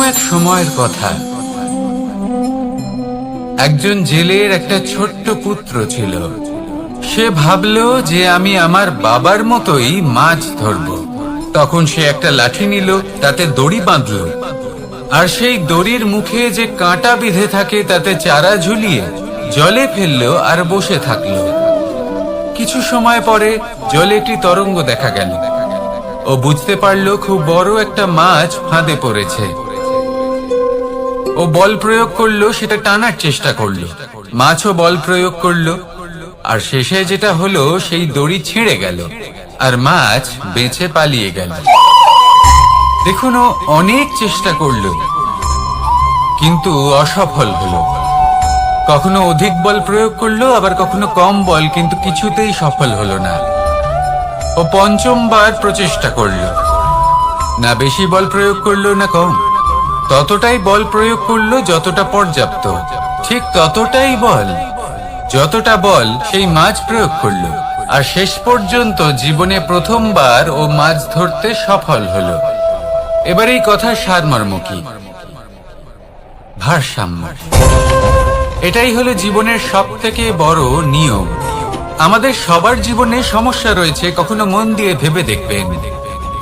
এক সময়ের কথা, একজন জেলের একটা ছোট্ট পুত্র ছিল। সে ভাবলো যে আমি আমার বাবার মতোই মাছ ধরব। তখন সে একটা লাঠি নিল, তাতে দড়ি বাঁধল, আর সেই দড়ির মুখে যে কাঁটা বিঁধে থাকে তাতে চারা ঝুলিয়ে জলে ফেললো আর বসে থাকলো। কিছু সময় পরে জলে একটি তরঙ্গ দেখা গেল। ও বুঝতে পারলো খুব বড় একটা মাছ ফাঁদে পড়েছে। ও বল প্রয়োগ করলো, সেটা টানার চেষ্টা করলো। মাছও বল প্রয়োগ করলো, আর শেষে যেটা হলো সেই দড়ি ছিঁড়ে গেল আর মাছ বেঁচে পালিয়ে গেল। দেখুন, ও অনেক চেষ্টা করলো কিন্তু অসফল হলো। কখনো অধিক বল প্রয়োগ করলো, আবার কখনো কম বল, কিন্তু কিছুতেই সফল হলো না। ও পঞ্চমবার প্রচেষ্টা করলো, না বেশি বল প্রয়োগ করলো না কম, ততটাই বল প্রয়োগ করলো যতটা পর্যাপ্ত, ঠিক ততটাই বল যতটা বল সেই মাছ প্রয়োগ করলো। আর শেষ পর্যন্ত জীবনে প্রথমবার ও মাছ ধরতে সফল হলো। এবার এই কথার সারমর্ম কি? ভারসাম্য। এটাই হলো জীবনের সবথেকে বড় নিয়ম। আমাদের সবার জীবনে সমস্যা রয়েছে, কখনো মন দিয়ে ভেবে দেখবেন।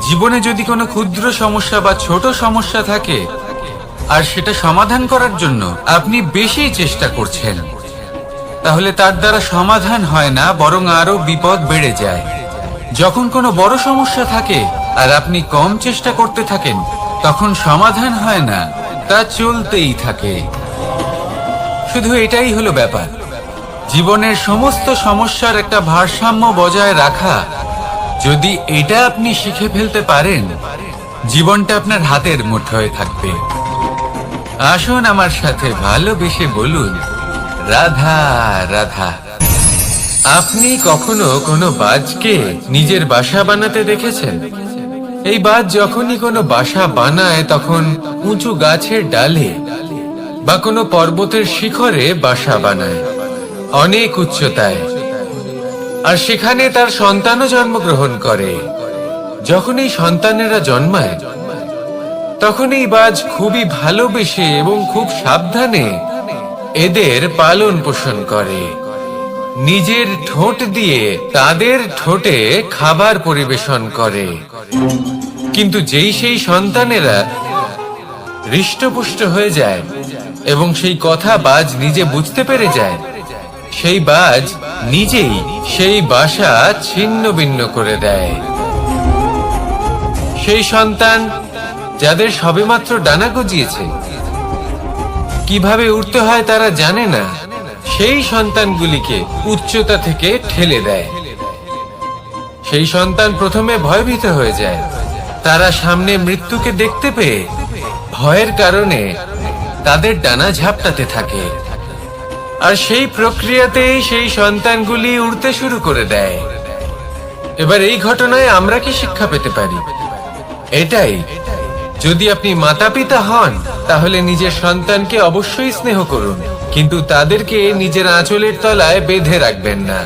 জীবনে যদি কোনো ক্ষুদ্র সমস্যা বা ছোট সমস্যা থাকে আর সেটা সমাধান করার জন্য আপনি বেশি চেষ্টা করছেন, তাহলে তার দ্বারা সমাধান হয় না, বরং আরো বিপদ বেড়ে যায়। যখন কোনো বড় সমস্যা থাকে আর আপনি কম চেষ্টা করতে থাকেন, তখন সমাধান হয় না, তা চলতেই থাকে। শুধু এটাই হলো ব্যাপার। জীবনের সমস্ত সমস্যার একটা ভারসাম্য বজায় রাখা, যদি এটা আপনি শিখে ফেলতে পারেন, জীবনটা আপনার হাতের মুঠোয় থাকবে। আসুন আমার সাথে ভালোবেসে বলুন, রাধা রাধা। আপনি কখনো কোনো বাজকে নিজের বাসা বানাতে দেখেছেন? এই বাজ যখনই কোনো বাসা বানায়, তখন উঁচু গাছের ডালে বা কোনো পর্বতের শিখরে বাসা বানায়, অনেক উচ্চতায়। আর সেখানে তার সন্তানও জন্মগ্রহণ করে। যখন এই সন্তানেরা জন্মায়, তখন এই বাজ খুবই ভালোবেসে এবং খুব সাবধানে এদের পালন পোষণ করে। নিজের ঠোঁট দিয়ে তাদের ঠোঁটে খাবার পরিবেশন করে। কিন্তু যেই সেই সন্তানেরা হৃষ্টপুষ্ট হয়ে যায় এবং সেই কথা বাজ নিজে বুঝতে পেরে যায়, সেই বাজ নিজেই সেই বাসা ছিন্ন ভিন্ন করে দেয়। সেই সন্তান যাদের সবেমাত্র ডানা গজিয়েছে, কিভাবে উড়তে হয় তারা জানে না, সেই সন্তানগুলিকে উচ্চতা থেকে ঠেলে দেয়। সেই সন্তান প্রথমে ভয়ভীত হয়ে যায়। তারা সামনে মৃত্যুকে দেখতে পেয়ে ভয়ের কারণে তাদের ডানা ঝাপটাতে থাকে। আর সেই প্রক্রিয়াতেই সেই সন্তানগুলি উড়তে শুরু করে দেয়। এবার এই ঘটনায় আমরা কি শিক্ষা পেতে পারি? এটাই, যদি আপনি মাতা পিতা হন, তাহলে নিজের সন্তানকে অবশ্যই স্নেহ করুন, কিন্তু তাদেরকে নিজের আঁচলের তলায় বেঁধে রাখবেন না।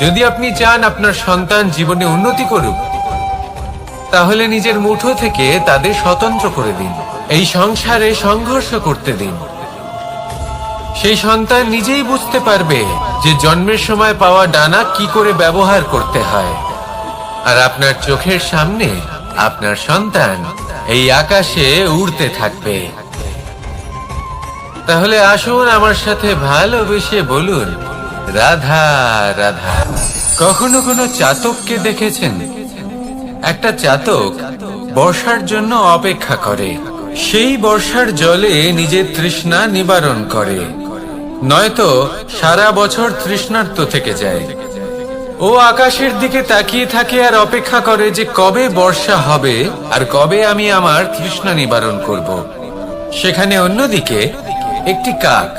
যদি আপনি চান আপনার সন্তান জীবনে উন্নতি করুক, তাহলে নিজের মুঠো থেকে তাদের স্বতন্ত্র করে দিন। এই সংসারে সংঘর্ষ করতে দিন। সেই সন্তান নিজেই বুঝতে পারবে যে জন্মের সময় পাওয়া ডানা কি করে ব্যবহার করতে হয়। আর আপনার চোখের সামনে আপনার সন্তান এই আকাশে উড়তে থাকবে। তাহলে আসুন আমার সাথে ভালোবেসে বলুন, রাধা রাধা। কখনো কোনো চাতককে দেখেছেন? একটা চাতক বর্ষার জন্য অপেক্ষা করে। সেই বর্ষার জলে নিজের তৃষ্ণা নিবারণ করে, নয়তো সারা বছর তৃষ্ণার্ত থেকে যায়। ও আকাশের দিকে তাকিয়ে থাকে আর অপেক্ষা করে যে কবে বর্ষা হবে আর কবে আমি আমার তৃষ্ণা নিবারণ করব। সেখানে অন্যদিকে একটি কাক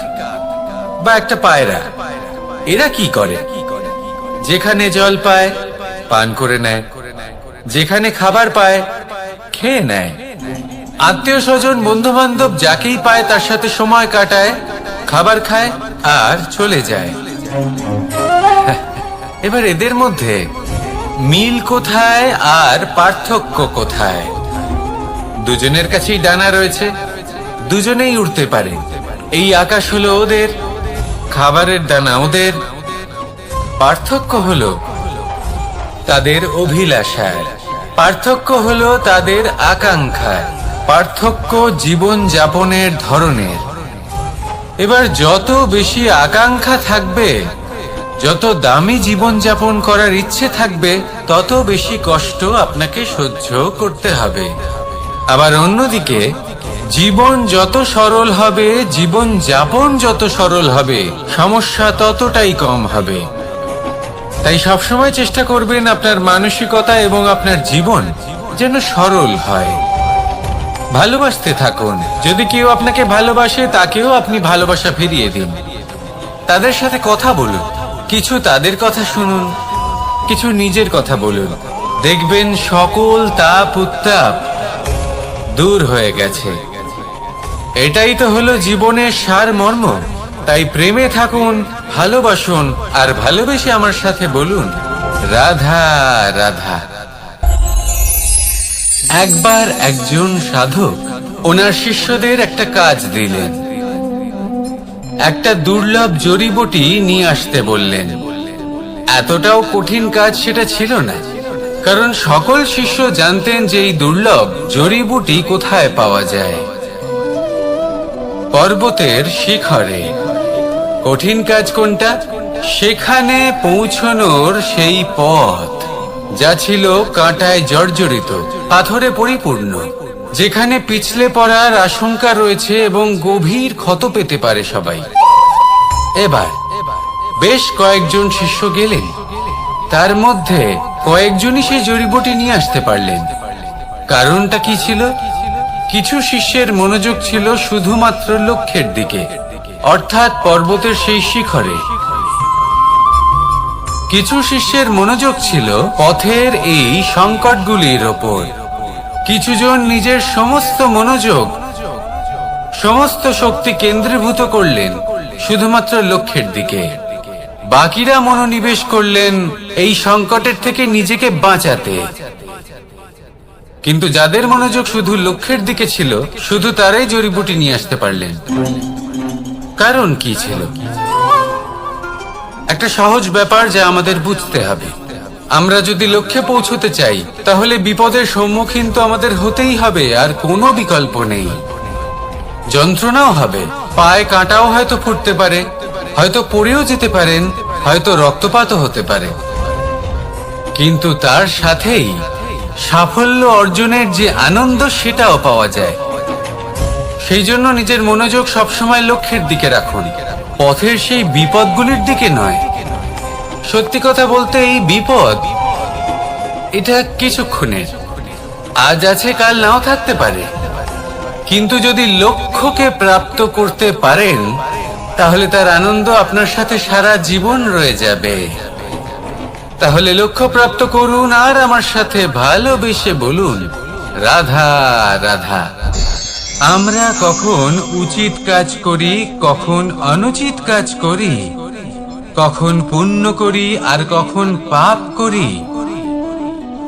বা একটা পায়রা, এরা কি করে? যেখানে জল পায় পান করে নেয়, যেখানে খাবার পায় খেয়ে নেয়, আত্মীয় স্বজন বন্ধু বান্ধব যাকেই পায় তার সাথে সময় কাটায়, খাবার খায় আর চলে যায়। এবার এদের মধ্যে মিল কোথায় আর পার্থক্য কোথায়? দুজনের কাছেই ডানা রয়েছে, দুজনেই উড়তে পারে। এই আকাশ হলো ওদের, খাবারের দানা ওদের। পার্থক্য হলো তাদের অভিলাষার, পার্থক্য হলো তাদের আকাঙ্ক্ষার, পার্থক্য জীবন যাপনের ধরনের। এবার যত বেশি আকাঙ্ক্ষা থাকবে, যত দামি জীবন যাপন করার ইচ্ছে থাকবে, তত বেশি কষ্ট আপনাকে সহ্য করতে হবে। আবার অন্যদিকে জীবন যত সরল হবে, জীবন যাপন যত সরল হবে, সমস্যা ততটাই কম হবে। তাই সবসময় চেষ্টা করবেন আপনার মানসিকতা এবং আপনার জীবন যেন সরল হয়। ভালোবাসতে থাকুন। যদি কেউ আপনাকে ভালোবাসে, তাকেও আপনি ভালোবাসা ফিরিয়ে দিন। তাদের সাথে কথা বলুন, কিছু তাদের কথা শুনুন, কিছু নিজের কথা বলুন। দেখবেন সকল তাপ উত্তাপ দূর হয়ে গেছে। এটাই তো হলো জীবনের সারমর্ম। তাই প্রেমে থাকুন, ভালোবাসুন, আর ভালোবেসে আমার সাথে বলুন, রাধা রাধা। একবার একজন সাধক ওনার শিষ্যদের একটা কাজ দিলেন। একটা দুর্লভ জড়িবুটি নিয়ে আসতে বললেন। এতটাও কঠিন কাজ সেটা ছিল না, কারণ সকল শিষ্য জানতেন যে এই দুর্লভ জড়িবুটি কোথায় পাওয়া যায়। পর্বতের শিখরে। কঠিন কাজ কোনটা? সেখানে পৌঁছনোর সেই পথ, যা ছিল কাঁটায় জর্জরিত, পাথরে পরিপূর্ণ, যেখানে পিছলে পড়ার আশঙ্কা রয়েছে এবং গভীর ক্ষত পেতে পারে সবাই। এবার বেশ কয়েকজন শিষ্য গেলেন, তার মধ্যে কয়েকজনই সেই জড়িবুটি নিয়ে আসতে পারলেন। কারণটা কি ছিল? কিছু শিষ্যের মনোযোগ ছিল শুধুমাত্র লক্ষ্যের দিকে, অর্থাৎ পর্বতের সেই শিখরে। কিছু শিষ্যের মনোযোগ ছিল পথের এই সংকটগুলির ওপর। কিছুজন নিজের সমস্ত মনোযোগ, সমস্ত শক্তি কেন্দ্রীভূত করলেন শুধুমাত্র লক্ষ্যের দিকে। বাকিরা মনোনিবেশ করলেন এই সংকটের থেকে নিজেকে বাঁচাতে। কিন্তু যাদের মনোযোগ শুধু লক্ষ্যের দিকে ছিল, শুধু তারাই জড়িবুটি নিয়ে আসতে পারলেন। কারণ কি ছিল? একটা সহজ ব্যাপার যা আমাদের বুঝতে হবে। আমরা যদি লক্ষ্যে পৌঁছতে চাই, তাহলে বিপদের সম্মুখীন তো আমাদের হতেই হবে, আর কোনো বিকল্প নেই। যন্ত্রণাও হবে, পায়ে কাঁটাও হয়তো ফুটতে পারে, হয়তো পড়েও যেতে পারেন, হয়তো রক্তপাতও হতে পারে। কিন্তু তার সাথেই সাফল্য অর্জনের যে আনন্দ, সেটাও পাওয়া যায়। সেই জন্য নিজের মনোযোগ সবসময় লক্ষ্যের দিকে রাখুন, পথের সেই বিপদগুলির দিকে নয়। সত্যি কথা বলতে, এই বিপদ এটা কিছুক্ষণের, আজ আছে কাল নাও থাকতে পারে। কিন্তু যদি লক্ষ্যকে প্রাপ্ত করতে পারেন, তাহলে তার আনন্দ আপনার সাথে সারা জীবন রয়ে যাবে। তাহলে লক্ষ্য প্রাপ্ত করুন, আর আমার সাথে ভালোবেসে বলুন, রাধা রাধা। আমরা কখন উচিত কাজ করি, কখন অনুচিত কাজ করি, কখন পুণ্য করি আর কখন পাপ করি,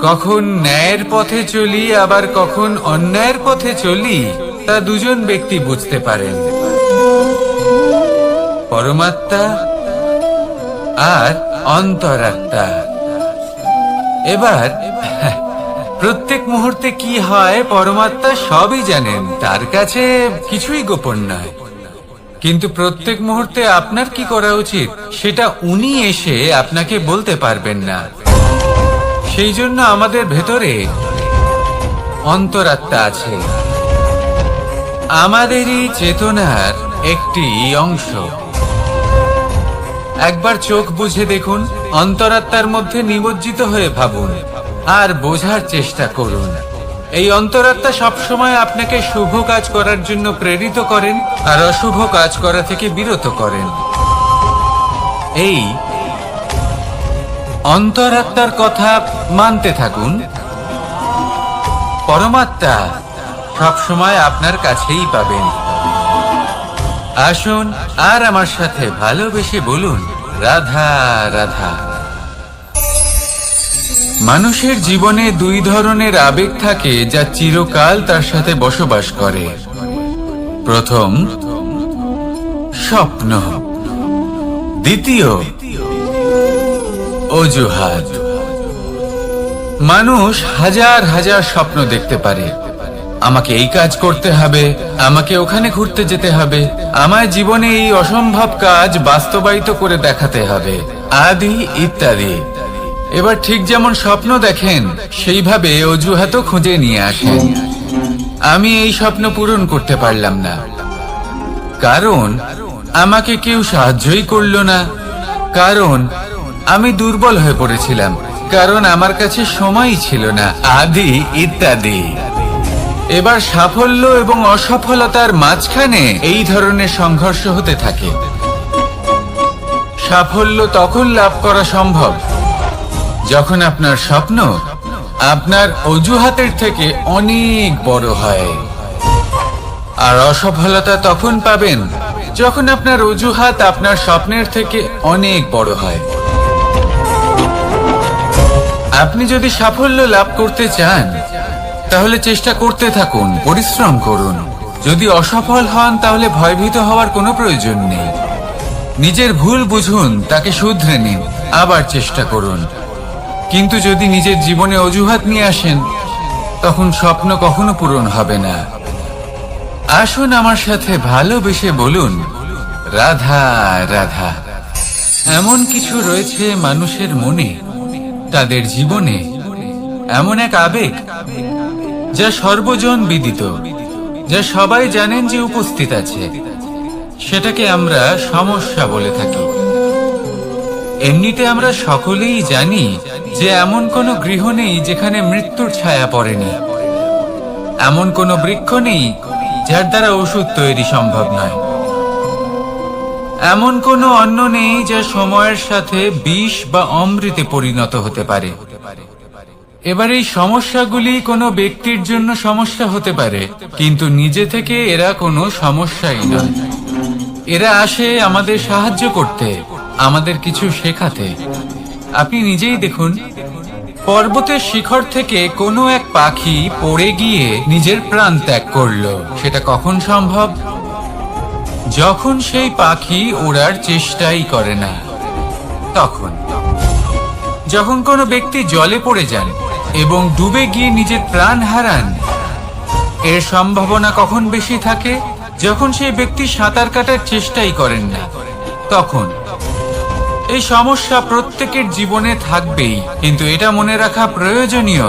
কখন ন্যায়ের পথে চলি আবার কখন অন্যায়ের পথে চলি, তা দুজন ব্যক্তি বুঝতে পারেন, পরমাত্মা আর অন্তরাত্মা। এবার প্রত্যেক মুহূর্তে কি হয়, পরমাত্মা সবই জানেন, তার কাছে কিছুই গোপন নয়। কিন্তু প্রত্যেক মুহূর্তে আপনার কি করা উচিত, সেটা উনি এসে আপনাকে বলতে পারবেন না। সেই জন্য আমাদের ভেতরে অন্তরাত্মা আছে, আমাদেরই চেতনার একটি অংশ। একবার চোখ বুঝে দেখুন, অন্তরাত্মার মধ্যে নিমজ্জিত হয়ে ভাবুন আর বোঝার চেষ্টা করুন। এই অন্তরাত্মা সবসময় আপনাকে শুভ কাজ করার জন্য প্রেরিত করেন আর অশুভ কাজ করা থেকে বিরত করেন। এই অন্তরাত্মার কথা মানতে থাকুন। পরমাত্মা সবসময় আপনার কাছেই পাবেন। আসুন আর আমার সাথে ভালোবেসে বলুন, রাধা রাধা। মানুষের জীবনে দুই ধরনের আবেগ থাকে যা চিরকাল তার সাথে বসবাস করে। প্রথম, স্বপ্ন। দ্বিতীয়, অজুহাত। মানুষ হাজার হাজার স্বপ্ন দেখতে পারে। আমাকে এই কাজ করতে হবে, আমাকে ওখানে ঘুরতে যেতে হবে, আমার জীবনে এই অসম্ভব কাজ বাস্তবায়িত করে দেখাতে হবে, আদি ইত্যাদি। এবার ঠিক যেমন স্বপ্ন দেখেন সেইভাবে অজুহাতও খুঁজে নিয়ে আসেন। আমি এই স্বপ্ন পূরণ করতে পারলাম না, কারণ আমাকে কেউ সাহায্যই করলো না, কারণ আমি দুর্বল হয়ে পড়েছিলাম, কারণ আমার কাছে সময়ই ছিল না, আদি ইত্যাদি। এবার সাফল্য এবং অসফলতার মাঝখানে এই ধরনের সংঘর্ষ হতে থাকে। সাফল্য তখন লাভ করা সম্ভব যখন আপনার স্বপ্ন আপনার অজুহাতের থেকে অনেক বড় হয়, আর অসফলতা তখন পাবেন যখন আপনার অজুহাত আপনার স্বপ্নের থেকে অনেক বড় হয়। আপনি যদি সাফল্য লাভ করতে চান তাহলে চেষ্টা করতে থাকুন, পরিশ্রম করুন। যদি অসফল হন তাহলে ভয়ভীত হওয়ার কোনো প্রয়োজন নেই। নিজের ভুল বুঝুন, তাকে শুধরে নিন, আবার চেষ্টা করুন। কিন্তু যদি নিজের জীবনে অজুহাত নিয়ে আসেন তখন স্বপ্ন কখনো পূরণ হবে না। আসুন আমার সাথে ভালোবেসে বলুন, রাধা রাধা। এমন কিছু রয়েছে মানুষের মনে, তাদের জীবনে এমন এক আবেগ যা সর্বজন বিদিত, যা সবাই জানেন যে উপস্থিত আছে। সেটাকে আমরা সমস্যা বলে থাকি। এমনিতে আমরা সকলেই জানি যে এমন কোনো গৃহ নেই যেখানে মৃত্যুর ছায়া পড়েনি, এমন কোনো বৃক্ষ নেই যার দ্বারা ওষুধ তৈরি সম্ভব নয়, এমন কোনো অন্ন নেই যা সময়ের সাথে বিষ বা অমৃতে পরিণত হতে পারে। এবার এই সমস্যাগুলি কোনো ব্যক্তির জন্য সমস্যা হতে পারে, কিন্তু নিজে থেকে এরা কোনো সমস্যাই নয়। এরা আসে আমাদের সাহায্য করতে, আমাদের কিছু শেখাতে। আপনি নিজেই দেখুন, পর্বতের শিখর থেকে কোনো এক পাখি পড়ে গিয়ে নিজের প্রাণ ত্যাগ করলো। সেটা কখন সম্ভব? যখন সেই পাখি ওড়ার চেষ্টাই করে না। তখন যখন কোনো ব্যক্তি জলে পড়ে যান এবং ডুবে গিয়ে নিজের প্রাণ হারান, এর সম্ভাবনা কখন বেশি থাকে? যখন সেই ব্যক্তি সাঁতার কাটার চেষ্টাই করেন না। তখন এই সমস্যা প্রত্যেকের জীবনে থাকবেই, কিন্তু এটা মনে রাখা প্রয়োজনীয়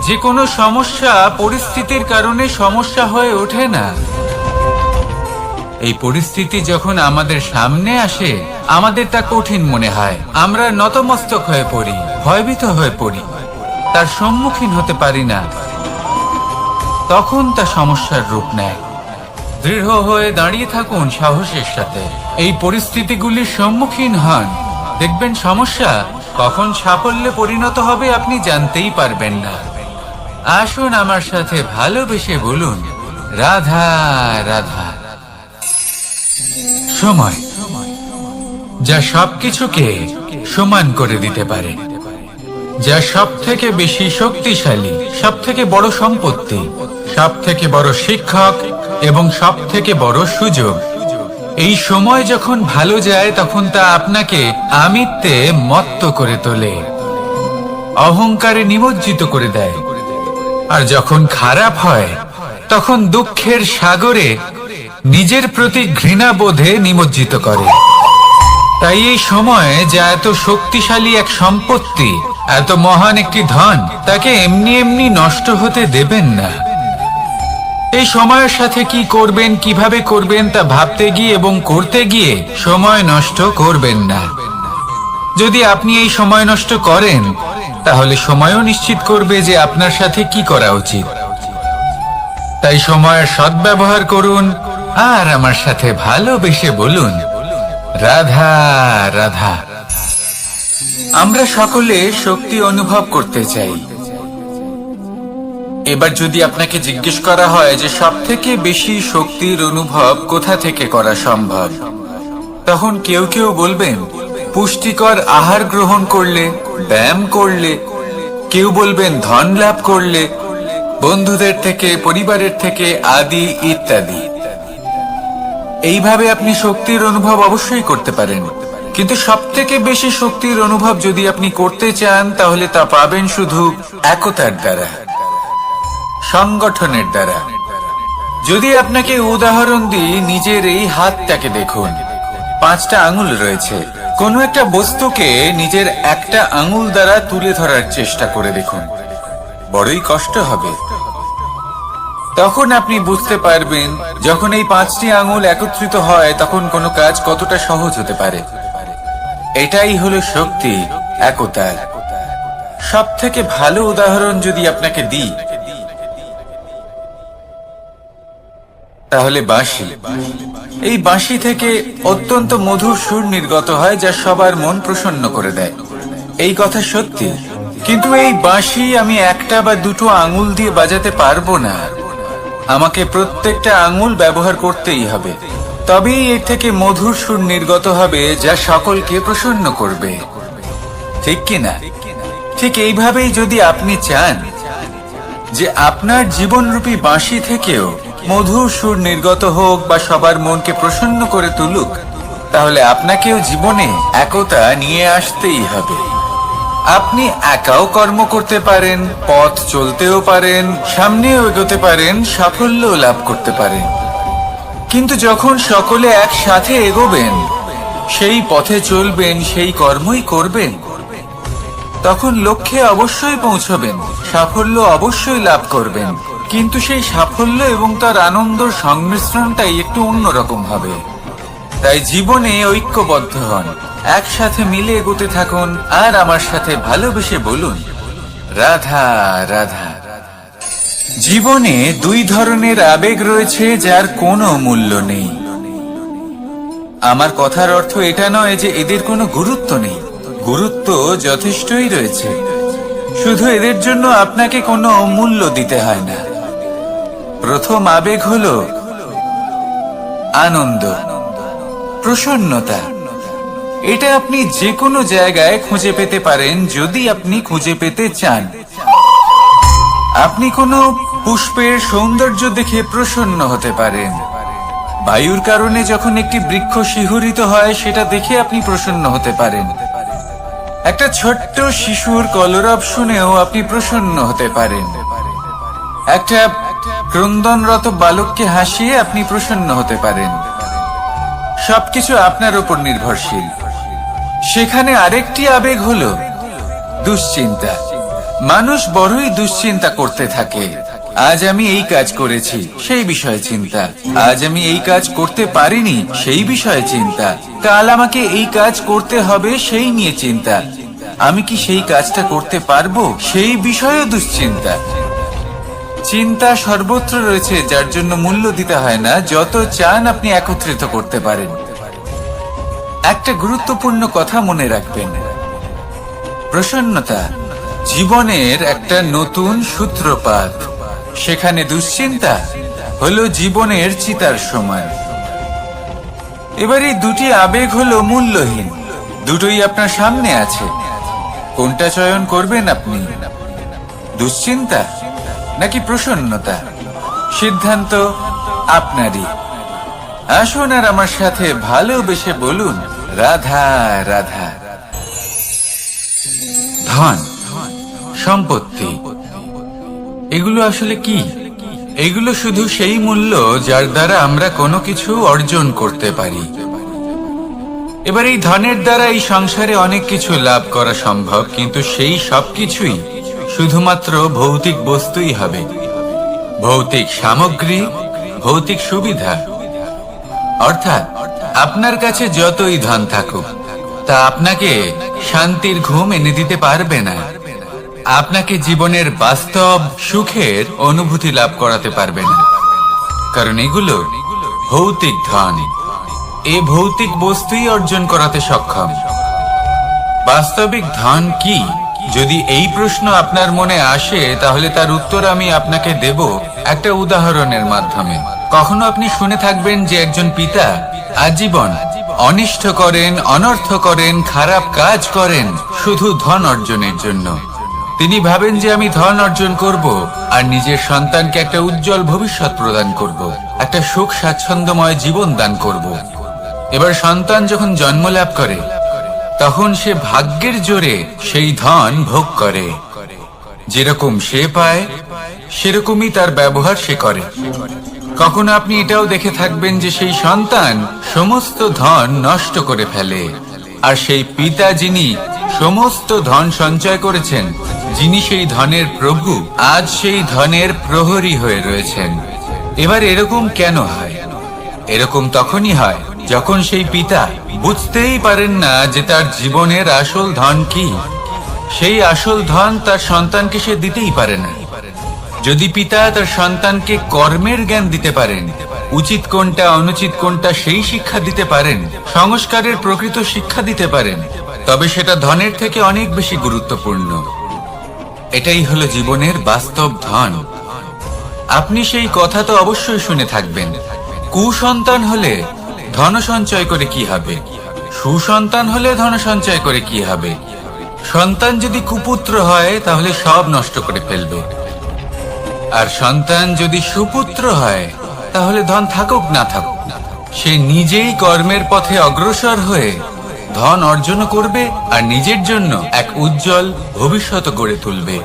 যে কোনো সমস্যা পরিস্থিতির কারণে সমস্যা হয়ে ওঠে না। এই পরিস্থিতি যখন আমাদের সামনে আসে আমাদের তা কঠিন মনে হয়, আমরা নতমস্তক হয়ে পড়ি, ভয়ভীত হয়ে পড়ি, তার সম্মুখীন হতে পারি না। তখন তা সমস্যার রূপ নেয়। দৃঢ় হয়ে দাঁড়িয়ে থাকুন সাহসের সাথে, এই পরিস্থিতিগুলির সম্মুখীন হন। দেখবেন সমস্যা কখন সাফল্যে পরিণত হবে আপনি জানতেই পারবেন না। আসুন আমার সাথে ভালোবেসে বলুন, রাধা রাধা। সময় যা সবকিছুকে সমান করে দিতে পারে, যা সব থেকে বেশি শক্তিশালী, সব থেকে বড় সম্পত্তি, সব থেকে বড় শিক্ষক এবং সব থেকে বড় সুযোগ। এই সময় যখন ভালো যায় তখন তা আপনাকে আমিত্বে মত্ত করে তোলে, অহংকারে নিমজ্জিত করে দেয়। আর যখন খারাপ হয় তখন দুঃখের সাগরে নিজের প্রতি ঘৃণাবোধে নিমজ্জিত করে। তাই এই সময় যা এত শক্তিশালী এক সম্পত্তি, এত মহান একটি ধন, তাকে এমনি এমনি নষ্ট হতে দেবেন না। এই সময়ের সাথে কি করবেন, কিভাবে করবেন তা ভাবতে গিয়ে এবং করতে গিয়ে সময় নষ্ট করবেন না। যদি আপনি এই সময় নষ্ট করেন তাহলে সময়ও নিশ্চিত করবে যে আপনার সাথে কি করা উচিত। তাই সময়ের সদ্ব্যবহার করুন আর আমার সাথে ভালোবেসে বলুন, রাধা রাধা। আমরা সকলে শক্তি অনুভব করতে চাই। এবার যদি আপনাকে জিজ্ঞেস করা হয় যে সবথেকে বেশি শক্তির অনুভব কোথা থেকে করা সম্ভব, তখন কেউ কেউ বলবেন পুষ্টিকর আহার গ্রহণ করলে, ব্যায়াম করলে, কেউ বলবেন ধন লাভ করলে, বন্ধুদের থেকে, পরিবারের থেকে, আদি ইত্যাদি। এইভাবে আপনি শক্তির অনুভব অবশ্যই করতে পারেন, কিন্তু সবথেকে বেশি শক্তির অনুভব যদি আপনি করতে চান তাহলে তা পাবেন শুধু একতার দ্বারা, সংগঠনের দ্বারা। যদি আপনাকে উদাহরণ দিই, নিজের এই হাতটাকে দেখুন, 5টা আঙুল রয়েছে। কোনো একটা বস্তুকে নিজের একটা আঙুল দ্বারা তুলে ধরার চেষ্টা করে দেখুন, বড়ই কষ্ট হবে। তখন আপনি বুঝতে পারবেন যখন এই 5টি আঙুল একত্রিত হয় তখন কোনো কাজ কতটা সহজ হতে পারে। এটাই হলো শক্তি, একতার। সব থেকে ভালো উদাহরণ যদি আপনাকে দিই তাহলে বাঁশি। এই বাঁশি থেকে অত্যন্ত মধুর সুর নির্গত হয় যা সবার মন প্রসন্ন করে দেয়। এই কথা সত্যি, কিন্তু এই বাঁশি আমি একটা বা দুটো আঙুল দিয়ে বাজাতে পারবো না। আমাকে প্রত্যেকটা আঙুল ব্যবহার করতেই হবে, তবেই এর থেকে মধুর সুর নির্গত হবে যা সকলকে প্রসন্ন করবে, ঠিক কিনা? ঠিক এইভাবেই যদি আপনি চান যে আপনার জীবনরূপী বাঁশি থেকেও মধুর সুর নির্গত হোক বা সবার মনকে প্রসন্ন করে তুলুক, তাহলে আপনাকেও জীবনে একতা নিয়ে আসতেই হবে। আপনি একাও কর্ম করতে পারেন, পথ চলতেও পারেন, সামনেও এগোতে পারেন, সাফল্যও লাভ করতে পারেন। কিন্তু যখন সকলে একসাথে এগোবেন, সেই পথে চলবেন, সেই কর্মই করবেন, তখন লক্ষ্যে অবশ্যই পৌঁছবেন, সাফল্য অবশ্যই লাভ করবেন। কিন্তু সেই সাফল্য এবং তার আনন্দর সংমিশ্রণটাই একটু অন্যরকম হবে। তাই জীবনে ঐক্যবদ্ধ হন, একসাথে মিলে এগোতে থাকুন, আর আমার সাথে ভালোবেসে বলুন, রাধা রাধা। জীবনে 2 ধরনের আবেগ রয়েছে যার কোনো মূল্য নেই। আমার কথার অর্থ এটা নয় যে এদের কোনো গুরুত্ব নেই, গুরুত্ব যথেষ্টই রয়েছে, শুধু এদের জন্য আপনাকে কোনো মূল্য দিতে হয় না। প্রথম আবেগ হলো আনন্দ, প্রসন্নতা। এটা আপনি যে কোনো জায়গায় খুঁজে পেতে পারেন যদি আপনি খুঁজে পেতে চান। আপনি কোনো পুষ্পের সৌন্দর্য দেখে প্রসন্ন হতে পারেন। বায়ুর কারণে যখন একটি বৃক্ষ শিহরিত হয় সেটা দেখে আপনি প্রসন্ন হতে পারেন। একটা ছোট্ট শিশুর কলরব শুনেও আপনি প্রসন্ন হতে পারেন। একটা ক্রন্দনরত বালককে হাসিয়ে আপনি প্রসন্ন হতে পারেন। সবকিছু আপনার উপর নির্ভরশীল। সেখানে আরেকটি আবেগ হলো দুশ্চিন্তা। মানুষ বড়ই দুশ্চিন্তা করতে থাকে। আজ আমি এই কাজ করেছি, সেই বিষয়ে চিন্তা। আজ আমি এই কাজ করতে পারিনি, সেই বিষয়ে চিন্তা। কাল আমাকে এই কাজ করতে হবে, সেই নিয়ে চিন্তা। আমি কি সেই কাজটা করতে পারবো, সেই বিষয়ে দুশ্চিন্তা। চিন্তা সর্বত্র রয়েছে, যার জন্য মূল্য দিতে হয় না। যত চান আপনি একত্রিত করতে পারেন। একটা গুরুত্বপূর্ণ কথা মনে রাখবেন, প্রসন্নতা জীবনের একটা নতুন সূত্রপাত। সেখানে দুশ্চিন্তা হলো জীবনের চিতার সময়। এবার এই দুটি আবেগ হলো মূল্যহীন, দুটোই আপনার সামনে আছে। কোনটা চয়ন করবেন আপনি, দুশ্চিন্তা নাকি প্রসন্নতা? সিদ্ধান্ত আপনারই। আসুন আর আমার সাথে ভালোবেসে বলুন, রাধা রাধা। ধন, সম্পত্তি, এগুলো আসলে কি? এগুলো শুধু সেই মূল্য যার দ্বারা আমরা কোনো কিছু অর্জন করতে পারি। এবার এই ধনের দ্বারা এই সংসারে অনেক কিছু লাভ করা সম্ভব, কিন্তু সেই সবকিছুই শুধুমাত্র ভৌতিক বস্তুই হবে, ভৌতিক সামগ্রী, ভৌতিক সুবিধা। অর্থাৎ আপনার কাছে যতই ধন থাকুক, তা আপনাকে শান্তির ঘুম এনে দিতে পারবে না, আপনাকে জীবনের বাস্তব সুখের অনুভূতি লাভ করাতে পারবে না। কারণ এগুলো ভৌতিক ধন, এ ভৌতিক বস্তুই অর্জন করাতে সক্ষম। বাস্তবিক ধন কি? যদি এই প্রশ্ন আপনার মনে আসে, তাহলে তার উত্তর আমি আপনাকে দেব একটা উদাহরণের মাধ্যমে। কখনো আপনি শুনে থাকবেন যে একজন পিতা আজীবন অনিষ্ট করেন, অনর্থ করেন, খারাপ কাজ করেন শুধু ধন অর্জনের জন্য। তিনি ভাবেন যে আমি ধন অর্জন করব আর নিজের সন্তানকে একটা উজ্জ্বল ভবিষ্যৎ প্রদান করব, একটা সুখ স্বাচ্ছন্দ্যময় জীবন দান করব। এবার সন্তান যখন জন্ম লাভ করে তখন সে ভাগ্যের জোরে সেই ধন ভোগ করে। যেরকম সে পায় সেরকমই তার ব্যবহার সে করে। কখনো আপনি এটাও দেখে থাকবেন যে সেই সন্তান সমস্ত ধন নষ্ট করে ফেলে, আর সেই পিতা যিনি সমস্ত ধন সঞ্চয় করেছেন, যিনি সেই ধনের প্রভু, আজ সেই ধনের প্রহরী হয়ে রয়েছেন। এবার এরকম কেন হয়? এরকম তখনই হয় যখন সেই পিতা বুঝতেই পারেন না যে তার জীবনের আসল ধন কি। সেই আসল ধন তার সন্তানকে সে দিতেই পারে না। যদি পিতা তার সন্তানকে কর্মের জ্ঞান দিতে পারেন, উচিত কোনটা অনুচিত কোনটা সেই শিক্ষা দিতে পারেন, সংস্কারের প্রকৃত শিক্ষা দিতে পারেন, তবে সেটা ধনের থেকে অনেক বেশি গুরুত্বপূর্ণ। এটাই হলো জীবনের বাস্তব ধন। আপনি সেই কথা তো অবশ্যই শুনে থাকবেন, কুসন্তান হলে ধন সঞ্চয় করে কি হবে, সুসন্তান হলে ধন সঞ্চয় করে কি হবে। সন্তান যদি কুপুত্র হয় তাহলে সব নষ্ট করে ফেলবে, আর সন্তান যদি সুপুত্র হয় তাহলে ধন থাকুক না থাকুক সে নিজেই কর্মের পথে অগ্রসর হয়ে ধন অর্জন করবে আর নিজের জন্য এক উজ্জ্বল ভবিষ্যৎ গড়ে তুলবে।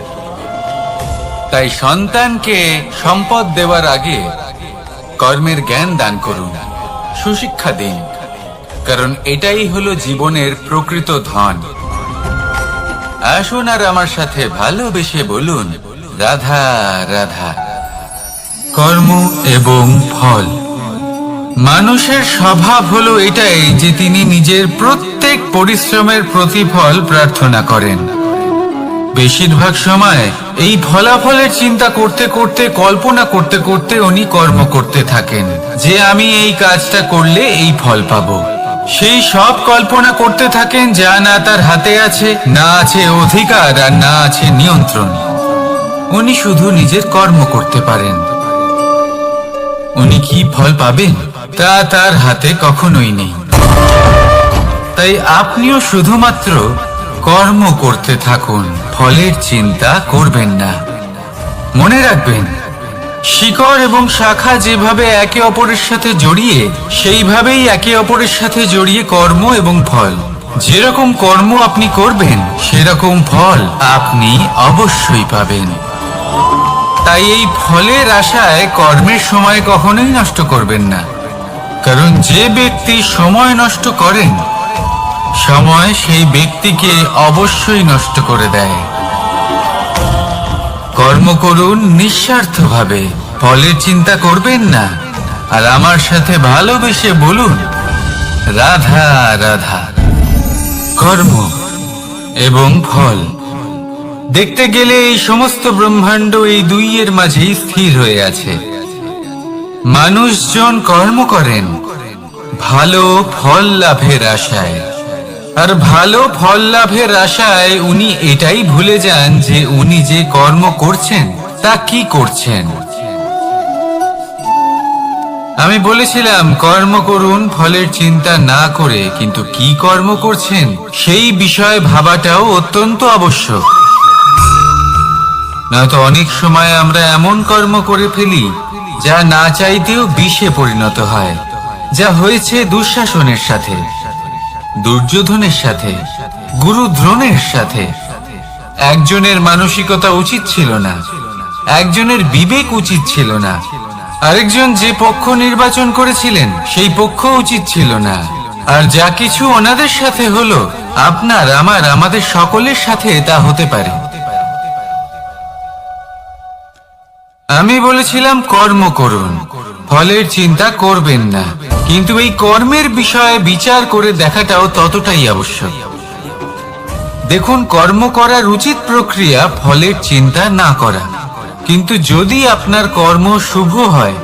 তাই সন্তানকে সম্পদ দেওয়ার আগে কর্মের জ্ঞান দান করুন, সুশিক্ষা দিন, কারণ এটাই হলো জীবনের প্রকৃত ধন। আসুন আর আমার সাথে ভালোবেসে বলুন, রাধা রাধা। কর্ম এবং ফল। মানুষের স্বভাব হলো এটাই যে তিনি নিজের প্রত্যেক পরিশ্রমের প্রতিফল প্রার্থনা করেন। বেশিরভাগ সময় এই ফলাফলের চিন্তা করতে করতে, কল্পনা করতে করতে উনি কর্ম করতে থাকেন যে আমি এই কাজটা করলে এই ফল পাবো। সেই সব কল্পনা করতে থাকেন যা না তার হাতে আছে, না আছে অধিকার আর না আছে নিয়ন্ত্রণ। উনি শুধু নিজের কর্ম করতে পারেন। উনি কি ফল পাবেন তা তার হাতে কখনোই নেই। তাই আপনিও শুধুমাত্র কর্ম করতে থাকুন, ফলের চিন্তা করবেন না। মনে রাখবেন, শিকড় এবং শাখা যেভাবে একে অপরের সাথে জড়িয়ে, সেইভাবেই একে অপরের সাথে জড়িয়ে কর্ম এবং ফল। যেরকম কর্ম আপনি করবেন সেরকম ফল আপনি অবশ্যই পাবেন। তাই এই ফলের আশায় কর্মের সময় কখনোই নষ্ট করবেন না, কারণ যে ব্যক্তি সময় নষ্ট করেন, সময় সেই ব্যক্তিকে অবশ্যই নষ্ট করে দেয়। কর্ম করুন নিঃস্বার্থভাবে, ফলের চিন্তা করবেন না, আর আমার সাথে ভালোবেসে বলুন, রাধা রাধা। কর্ম এবং ফল। দেখতে গেলে এই সমস্ত ব্রহ্মাণ্ড এই দুইয়ের মাঝেই স্থির হয়ে আছে। মানুষজন কর্ম করেন ভালো ফল লাভের আশায়, আর ভালো ফল লাভের আশায় উনি এটাই ভুলে যান যে উনি যে কর্ম করছেন তা কি করছেন। আমি বলেছিলাম কর্ম করুন ফলের চিন্তা না করে, কিন্তু কি কর্ম করছেন সেই বিষয়ে ভাবাটাও অত্যন্ত আবশ্যক। নয়তো অনেক সময় আমরা এমন কর্ম করে ফেলি যা না চাইতেও বিষে পরিণত হয়, যা হয়েছে দুঃশাসনের সাথে, দুর্যোধনের সাথে, গুরু দ্রোণের সাথে। একজনের মানসিকতা উচিত ছিল না, একজনের বিবেক উচিত ছিল না, আরেকজন যে পক্ষ নির্বাচন করেছিলেন সেই পক্ষ উচিত ছিল না। আর যা কিছু ওনাদের সাথে হলো, আপনার আমার আমাদের সকলের সাথে তা হতে পারে। আমি বলেছিলাম কর্ম করুন, ফলের চিন্তা করবেন না, কিন্তু এই কর্মের বিষয়ে বিচার করে দেখাটাও ততটাই আবশ্যক। দেখুন, কর্ম করার উচিত প্রক্রিয়া ফলের চিন্তা না করা, কিন্তু যদি আপনার কর্ম শুভ হয়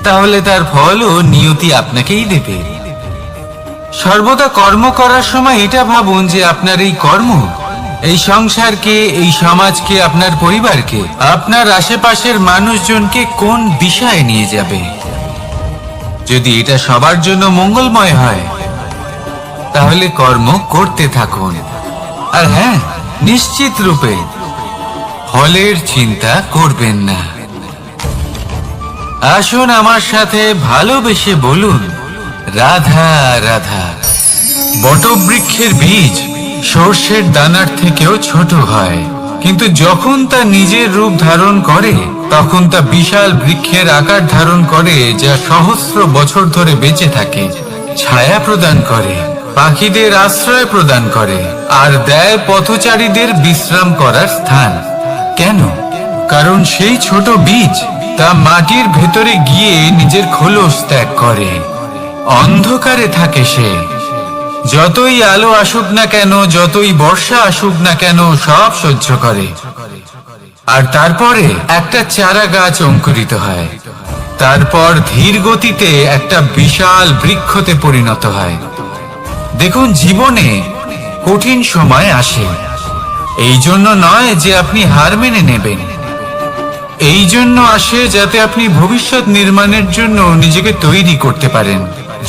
তাহলে তার ফলও নিয়তি আপনাকেই দেবে। সর্বদা কর্ম করার সময় এটা ভাবুন যে আপনার এই কর্ম এই সংসারকে, এই সমাজকে, আপনার পরিবারকে, আপনার আশেপাশের মানুষজনকে কোন দিশায় নিয়ে যাবে। যদি এটা সবার জন্য মঙ্গলময় হয় তাহলে কর্ম করতে থাকুন। আর হ্যাঁ, নিশ্চিত রূপে ফলের চিন্তা করবেন না। আসুন আমার সাথে ভালোবেসে বলুন, রাধা রাধা। বটবৃক্ষের বীজ সর্ষের দানার থেকেও ছোট হয়, কিন্তু যখন তা নিজের রূপ ধারণ করে তখন তা বিশাল বৃক্ষের আকার ধারণ করে, যা সহস্র বছর ধরে বেঁচে থাকে, ছায়া প্রদান করে, পাখিদের আশ্রয় প্রদান করে, আর দেয় পথচারীদের বিশ্রাম করার স্থান। কেন? কারণ সেই ছোট বীজ তা মাটির ভেতরে গিয়ে নিজের খোলস ত্যাগ করে। অন্ধকারে থাকে সে, যতই আলো আসুক না কেন, যতই বর্ষা আসুক না কেন, সব সহ্য করে। আর তারপরে একটা চারা গাছ অঙ্কুরিত হয়, তারপর ধীর গতিতে একটা বিশাল বৃক্ষতে পরিণত হয়। দেখুন, জীবনে কঠিন সময় আসে, এই জন্য নয় যে আপনি হার মেনে নেবেন, এই জন্য আসে যাতে আপনি ভবিষ্যৎ নির্মাণের জন্য নিজেকে তৈরি করতে পারেন।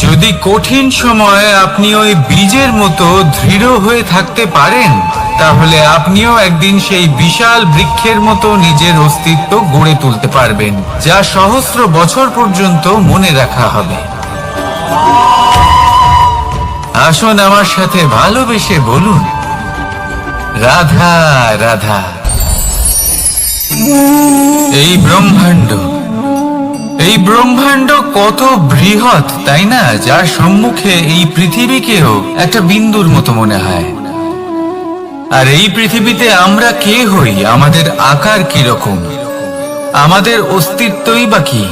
যদি কঠিন সময়ে আপনি ওই বীজের মতো দৃঢ় হয়ে থাকতে পারেন, তাহলে আপনিও একদিন সেই বিশাল বৃক্ষের মতো নিজের অস্তিত্ব গড়ে তুলতে পারবেন, যা সহস্র বছর পর্যন্ত মনে রাখা হবে। আসুন আমার সাথে ভালোবেসে বলুন, রাধা রাধা। এই ব্রহ্মাণ্ড কত বৃহৎ, তাই না? যার সম্মুখে এই পৃথিবীকেও একটা বিন্দুর মতো মনে হয়। আর এই পৃথিবীতে আমরা কে হই, আমাদের আকার কি রকম, আমাদের অস্তিত্বই বা কি?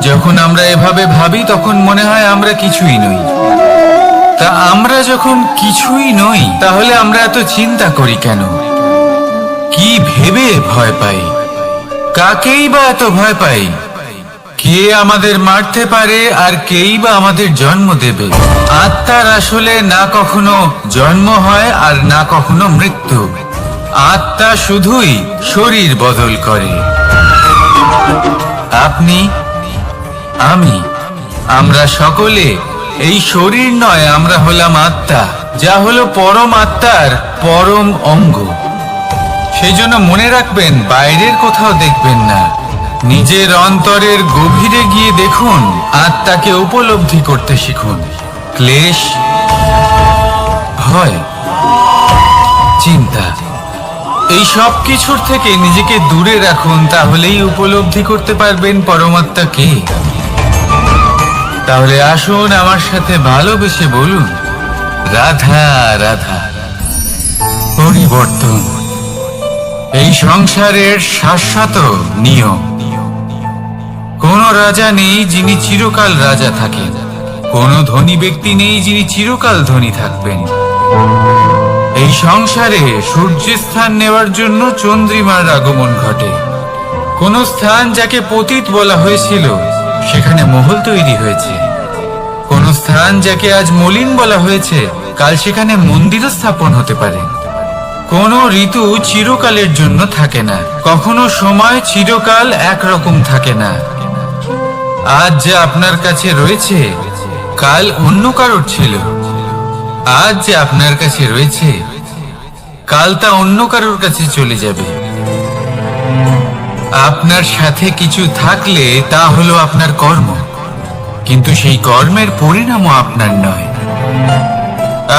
যখন আমরা এভাবে ভাবি তখন মনে হয় আমরা কিছুই নই। তা আমরা যখন কিছুই নই, তাহলে আমরা এত চিন্তা করি কেন? কি ভেবে ভয় পাই? কাকেই বা এত ভয় পাই? কে আমাদের মারতে পারে আর কেই বা আমাদের জন্ম দেবে? আত্মার আসলে না কখনো জন্ম হয় আর না কখনো মৃত্যু। আত্মা শুধুই শরীর বদল করে। আপনি, আমি, আমরা সকলে এই শরীর নয়, আমরা হলাম আত্মা, যা হলো পরম আত্মার পরম অঙ্গ। সেই জন্য মনে রাখবেন, বাইরের কোথাও দেখবেন না, নিজের অন্তরের গভীরে গিয়ে দেখুন, আত্মাকে উপলব্ধি করতে শিখুন। ক্লেশ, ভয়, চিন্তা, এই সব কিছুর থেকে নিজেকে দূরে রাখুন, তাহলেই উপলব্ধি করতে পারবেন পরমাত্মা কে। তাহলে আসুন আমার সাথে ভালোবেসে বলুন, রাধা রাধা। পরিবর্তন এই সংসারের শাশ্বত নিয়ম। কোন রাজা নেই যিনি চিরকাল রাজা থাকেন, কোন ধনী ব্যক্তি নেই যিনি চিরকাল ধনী থাকবেন। এই সংসারে সূর্যের স্থান নেওয়ার জন্য চন্দ্রিমার আগমন ঘটে। কোন স্থান যাকে পতিত বলা হয়েছিল, সেখানে মহল তৈরি হয়েছে। কোন স্থান যাকে আজ মলিন বলা হয়েছে, কাল সেখানে মন্দিরও স্থাপন হতে পারে। কোন ঋতু চিরকালের জন্য থাকে না, কখনো সময় চিরকাল একরকম থাকে না। আজ যা আপনার কাছে রয়েছে, কাল অন্য কারোর ছিল। আজ যে আপনার কাছে রয়েছে, কাল তা অন্য কারোর কাছে চলে যাবে। আপনার সাথে কিছু থাকলে তা হলো আপনার কর্ম, কিন্তু সেই কর্মের পরিণামও আপনার নয়।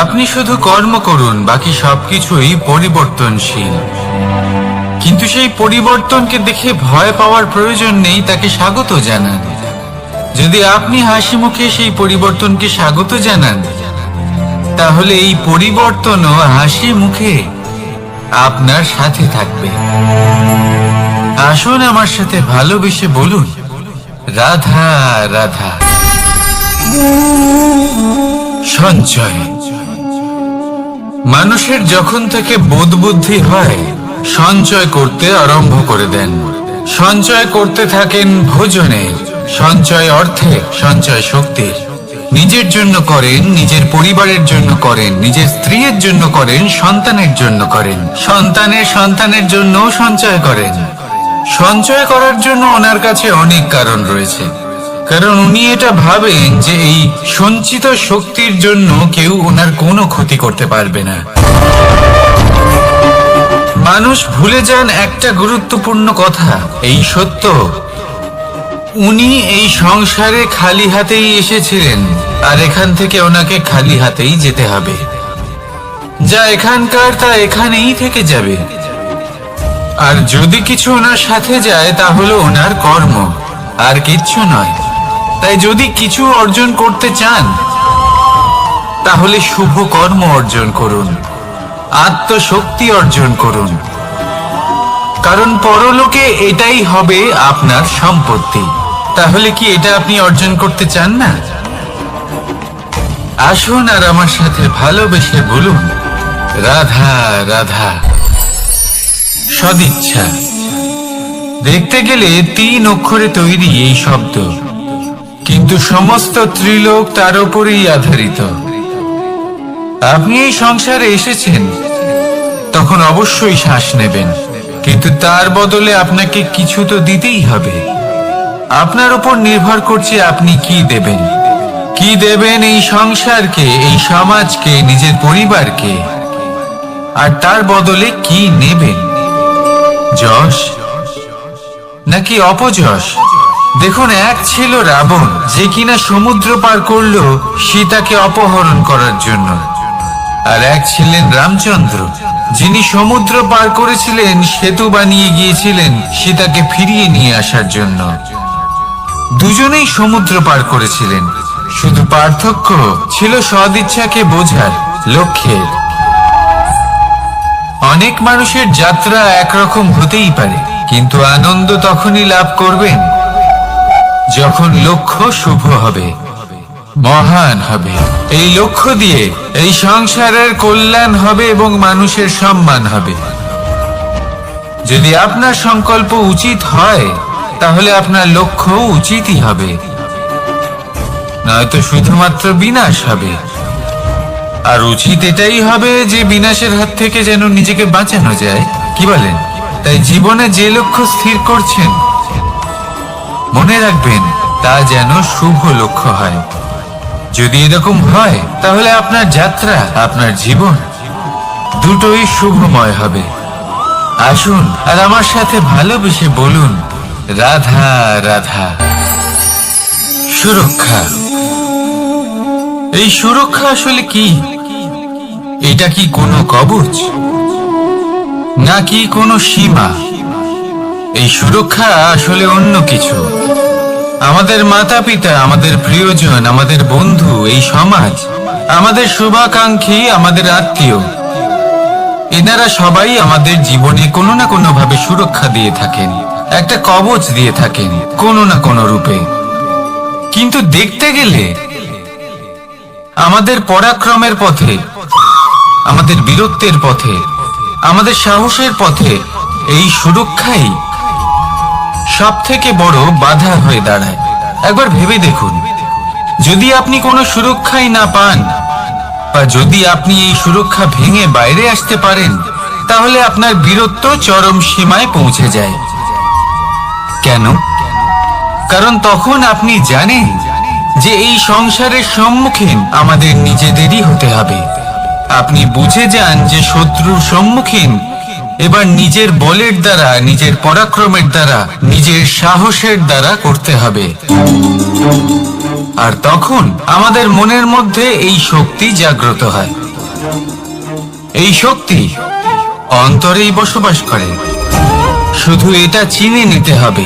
আপনি শুধু কর্ম করুন, বাকি সবকিছুই পরিবর্তনশীল। কিন্তু সেই পরিবর্তনকে দেখে ভয় পাওয়ার প্রয়োজন নেই, তাকে স্বাগত জানান। যদি আপনি হাসি মুখে সেই পরিবর্তনকে স্বাগত জানান, তাহলে এই পরিবর্তনও হাসি মুখে আপনার সাথে থাকবে। আসুন আমার সাথে ভালোবেসে বলুন, রাধা রাধা। সঞ্চয়। মানুষের যখন থেকে বোধ বুদ্ধি হয়, সঞ্চয় করতে আরম্ভ করে দেন। সঞ্চয় করতে থাকেন ভোজনের, সঞ্চয় অর্থে, সঞ্চয় শক্তির। নিজের জন্য করেন, নিজের পরিবারের জন্য করেন, নিজের স্ত্রীর জন্য করেন, সন্তানের জন্য করেন, সন্তানের সন্তানের জন্যও সঞ্চয় করেন। সঞ্চয় করার জন্য ওনার কাছে অনেক কারণ রয়েছে, কারণ উনি এটা ভাবেন যে এই সঞ্চিত শক্তির জন্য কেউ ওনার কোনো ক্ষতি করতে পারবে না। মানুষ ভুলে যান একটা গুরুত্বপূর্ণ কথা, এই সত্য, উনি এই সংসারে খালি হাতেই এসেছিলেন, আর এখান থেকে ওনাকে খালি হাতেই যেতে হবে। যা এখানকার তা এখানেই থেকে যাবে। আর যদি কিছু ওনার সাথে যায় তা হলো ওনার কর্ম, আর কিচ্ছু নয়। তাই যদি কিছু অর্জন করতে চান তাহলে শুভ কর্ম অর্জন করুন, আত্মশক্তি অর্জন করুন, কারণ পরলোকে এটাই হবে আপনার সম্পত্তি। তাহলে কি এটা আপনি অর্জন করতে চান না? আসুন আর আমার সাথে ভালোবেসে বলুন, রাধা রাধা। সদিচ্ছা। দেখতে গেলে 3 অক্ষরে তৈরি এই শব্দ, কিন্তু সমস্ত ত্রিলোক তার উপরেই আধারিত। আপনি এই সংসারে এসেছেন, তখন অবশ্যই শ্বাস নেবেন, কিন্তু তার বদলে আপনাকে কিছু তো দিতেই হবে। আপনার উপর নির্ভর করছে আপনি কি দেবেন। কি দেবেন এই সংসারকে, এই সমাজকে, নিজের পরিবারকে, আর তার বদলে কি নেবেন? যশ নাকি অপযশ? দেখুন, এক ছিল রাবণ, যে কিনা সমুদ্র পার করলো সীতাকে অপহরণ করার জন্য, আর এক ছিলেন রামচন্দ্র, যিনি সমুদ্র পার করেছিলেন, সেতু বানিয়ে গিয়েছিলেন সীতাকে ফিরিয়ে নিয়ে আসার জন্য। দুজনেই সমুদ্র পার করেছিলেন, শুধু পার্থক্য ছিল সদিচ্ছাকে বোঝার লক্ষ্যের। অনেক মানুষের যাত্রা একরকম হতেই পারে, কিন্তু আনন্দ তখনই লাভ করবেন যখন লক্ষ্য শুভ হবে, মহান হবে। এই লক্ষ্য দিয়ে এই সংসারের কল্যাণ হবে এবং মানুষের সম্মান হবে। যদি আপনার সংকল্প উচিত হয় তাহলে আপনার লক্ষ্য উচিতই হবে, নয়তো শুধুমাত্র বিনাশ হবে। আর উচিত এটাই হবে যে বিনাশের হাত থেকে যেন নিজেকে বাঁচানো যায়, কি বলেন? তাই জীবনে যে লক্ষ্য স্থির করছেন, মনে রাখবেন তা যেন শুভ লক্ষ্য হয়। যদি এরকম হয় তাহলে আপনার যাত্রা, আপনার জীবন দুটোই শুভময় হবে। আসুন আর আমার সাথে ভালোবেসে বলুন, রাধা রাধা। সুরক্ষা। এই সুরক্ষা আসলে কি? এটা কি কোনো কবচ নাকি কোনো সীমা? এই সুরক্ষা আসলে অন্য কিছু। আমাদের মাতা পিতা, আমাদের প্রিয়জন, আমাদের বন্ধু, এই সমাজ, আমাদের শুভাকাঙ্ক্ষী, আমাদের আত্মীয়, এনারা সবাই আমাদের জীবনে কোনো না কোনো ভাবে সুরক্ষা দিয়ে থাকেন, একটা কবচ দিয়ে থাকেন কোনো না কোনো রূপে। কিন্তু দেখতে গেলে আমাদের পরাক্রমের পথে, আমাদের বীরত্বের পথে, আমাদের সাহসের পথে এই সুরক্ষাই সব থেকে বড় বাধা হয়ে দাঁড়ায়। একবার ভেবে দেখুন, যদি আপনি কোনো সুরক্ষাই না পান, বা যদি আপনি এই সুরক্ষা ভেঙে বাইরে আসতে পারেন, তাহলে আপনার বীরত্ব চরম সীমায় পৌঁছে যায়। কেন? কারণ তখন আপনি জানেন যে এই সংসারের সম্মুখীন আমাদের নিজেদেরই হতে হবে। আপনি বুঝে যান যে শত্রুর সম্মুখীন এবার নিজের বলের দ্বারা, নিজের পরাক্রমের দ্বারা, নিজের সাহসের দ্বারা করতে হবে। আর তখন আমাদের মনের মধ্যে এই শক্তি জাগ্রত হয়। এই শক্তি অন্তরেই বসবাস করে। শুধু এটা চিনে নিতে হবে,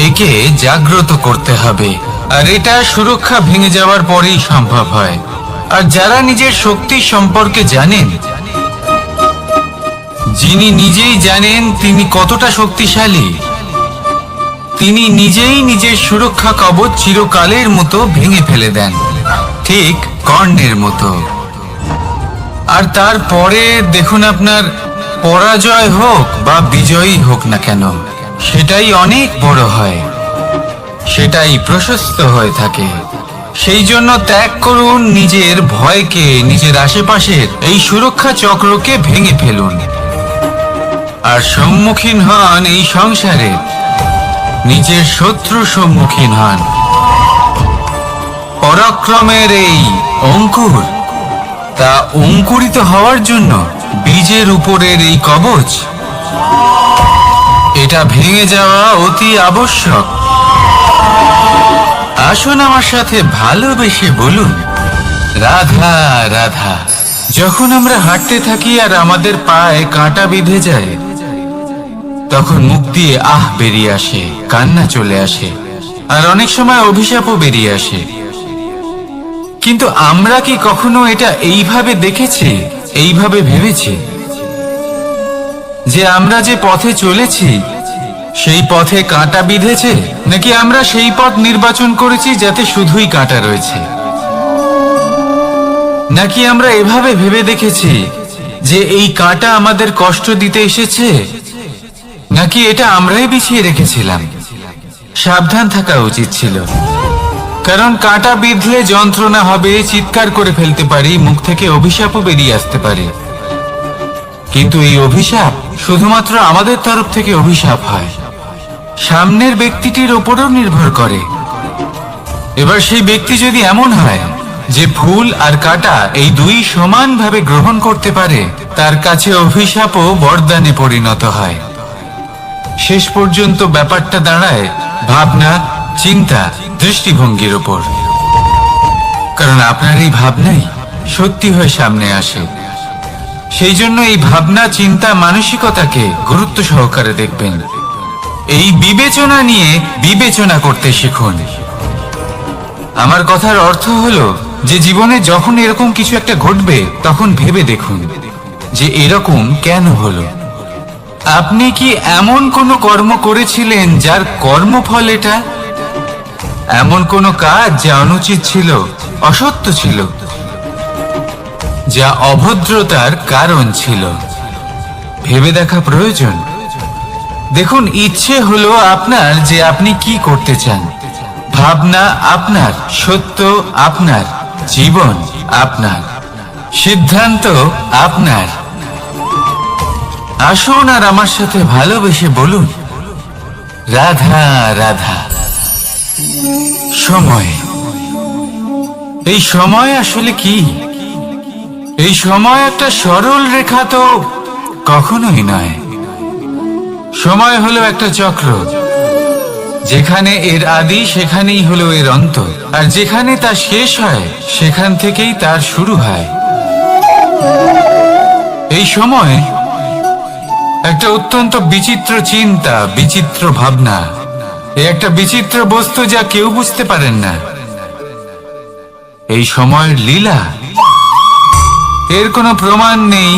একে জাগ্রত করতে হবে। আর এটা সুরক্ষা ভেঙে যাওয়ার পরেই সম্ভব হয়। আর যারা নিজের শক্তি সম্পর্কে জানেন, যিনি নিজেই জানেন তিনি কতটা শক্তিশালী, তিনি নিজেই নিজের সুরক্ষা কবচ চিরকালের মতো ভেঙে ফেলে দেন, ঠিক কর্ণের মতো। আর তারপরে দেখুন, আপনার পরাজয় হোক বা বিজয়ী হোক না কেন, সেটাই অনেক বড় হয়, সেটাই প্রশস্ত হয়ে থাকে। সেই জন্য ত্যাগ করুন নিজের ভয়কে, নিজের আশেপাশের এই সুরক্ষা চক্রকে ভেঙে ফেলুন, আর সম্মুখীন হন এই সংসারে নিজের শত্রু সম্মুখীন হন। পরাক্রমের এই অঙ্কুর, তা অঙ্কুরিত হওয়ার জন্য বীজের উপরের এই কবচ এটা ভেঙে যাওয়া অতি আবশ্যক। আসুন আমার সাথে ভালোবেসে বলুন, রাধা রাধা। যখন আমরা হাঁটতে থাকি আর আমাদের পায়ে কাঁটা বিঁধে যায়, তখন মুখ দিয়ে আহ বেরিয়ে আসে, কান্না চলে আসে, আর অনেক সময় অভিশাপও বেরিয়ে আসে। কিন্তু আমরা কি কখনো এটা এইভাবে দেখেছি, এইভাবে ভেবেছি যে আমরা যে পথে চলেছি সেই পথে কাঁটা বিঁধেছে, নাকি আমরা সেই পথ নির্বাচন করেছি যাতে শুধুই কাঁটা রয়েছে? নাকি আমরা এভাবে ভেবে দেখেছি যে এই কাঁটা আমাদের কষ্ট দিতে এসেছে, নাকি এটা আমরাই বিছিয়ে রেখেছিলাম? সাবধান থাকা উচিত ছিল, কারণ কাঁটা বিঁধলে যন্ত্রণা হবে, চিৎকার করে ফেলতে পারি, মুখ থেকে অভিশাপও বেরিয়ে আসতে পারে। কিন্তু এই অভিশাপ শুধুমাত্র আমাদের তরফ থেকে অভিশাপ হয়, সামনের ব্যক্তিটির ওপরও নির্ভর করে। এবার সেই ব্যক্তি যদি এমন হয় যে ফুল আর কাঁটা এই দুই সমানভাবে গ্রহণ করতে পারে, তার কাছে অভিশাপও বরদানে পরিণত হয়। শেষ পর্যন্ত ব্যাপারটা দাঁড়ায় ভাবনা, চিন্তা, দৃষ্টিভঙ্গির ওপর। কারণ আপনার এই ভাবনাই সত্যি হয়ে সামনে আসে। সেই জন্য এই ভাবনা, চিন্তা, মানসিকতাকে গুরুত্ব সহকারে দেখবেন। এই বিবেচনা নিয়ে বিবেচনা করতে শিখুন। আমার কথার অর্থ হলো যে জীবনে যখন এরকম কিছু একটা ঘটবে, তখন ভেবে দেখুন যে এরকম কেন হলো। আপনি কি এমন কোনো কর্ম করেছিলেন যার কর্মফল এটা? এমন কোনো কাজ যা অনুচিত ছিল, অসত্য ছিল, যা অভদ্রতার কারণ ছিল? ভেবে দেখা প্রয়োজন। দেখুন, ইচ্ছে হলো আপনার যে আপনি কি করতে চান, ভাবনা আপনার, সত্য আপনার, জীবন আপনার, সিদ্ধান্ত আপনার। আসুন আর আমার সাথে ভালোবেসে বলুন, রাধা রাধা। সময়, এই সময় আসলে কি? এই সময় একটা সরল রেখা তো কখনোই নয়। সময় হলো একটা চক্র, যেখানে এর আদি সেখানেই হলো এর অন্ত, আর যেখানে তা শেষ হয় সেখান থেকেই তার শুরু হয়। এই সময় একটা অত্যন্ত বিচিত্র চিন্তা, বিচিত্র ভাবনা, একটা বিচিত্র বস্তু যা কেউ বুঝতে পারেন না। এই সময়ের লীলা, এর কোনো প্রমাণ নেই,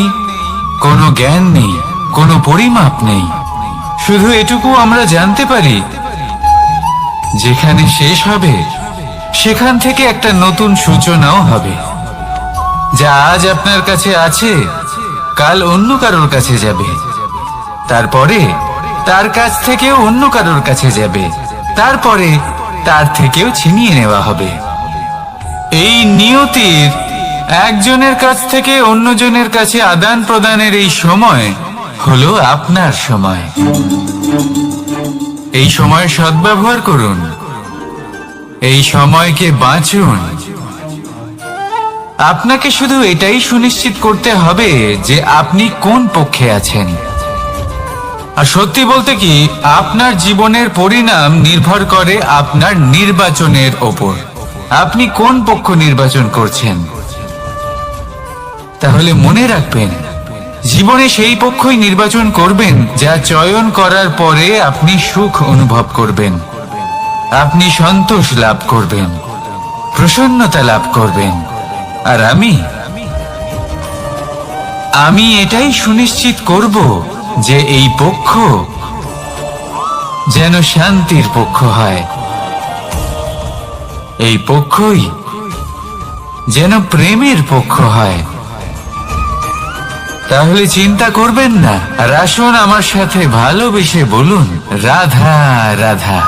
কোনো জ্ঞান নেই, কোনো পরিমাপ নেই। শুধু এটুকু আমরা জানতে পারি, যেখানে শেষ হবে সেখান থেকে একটা নতুন সূচনাও হবে। যা আজ আপনার কাছে আছে, কাল অন্য কারোর কাছে যাবে, তারপরে তার কাছ থেকেও অন্য কারোর কাছে যাবে, তারপরে তার থেকেও ছিনিয়ে নেওয়া হবে। এই নিয়তির একজনের কাছ থেকে অন্যজনের কাছে আদান প্রদানের এই সময় হলো আপনার সময়। এই সময়ের সদ্ব্যবহার করুন, এই সময়কে বাঁচুন। আপনাকে শুধু এটাই সুনিশ্চিত করতে হবে যে আপনি কোন পক্ষে আছেন। আর সত্যি বলতে কি, আপনার জীবনের পরিণাম নির্ভর করে আপনার নির্বাচনের ওপর। আপনি কোন পক্ষ নির্বাচন করছেন? তাহলে মনে রাখবেন, জীবনে সেই পক্ষই নির্বাচন করবেন যা চয়ন করার পরে আপনি সুখ অনুভব করবেন, আপনি সন্তোষ লাভ করবেন, প্রসন্নতা লাভ করবেন। আর আমি এটাই সুনিশ্চিত করব যে এই পক্ষ যেন শান্তির পক্ষ হয়, এই পক্ষই যেন প্রেমের পক্ষ হয়। তাহলে চিন্তা করবেন না, আর আসুন আমার সাথে ভালোবেসে বলুন, রাধা রাধা।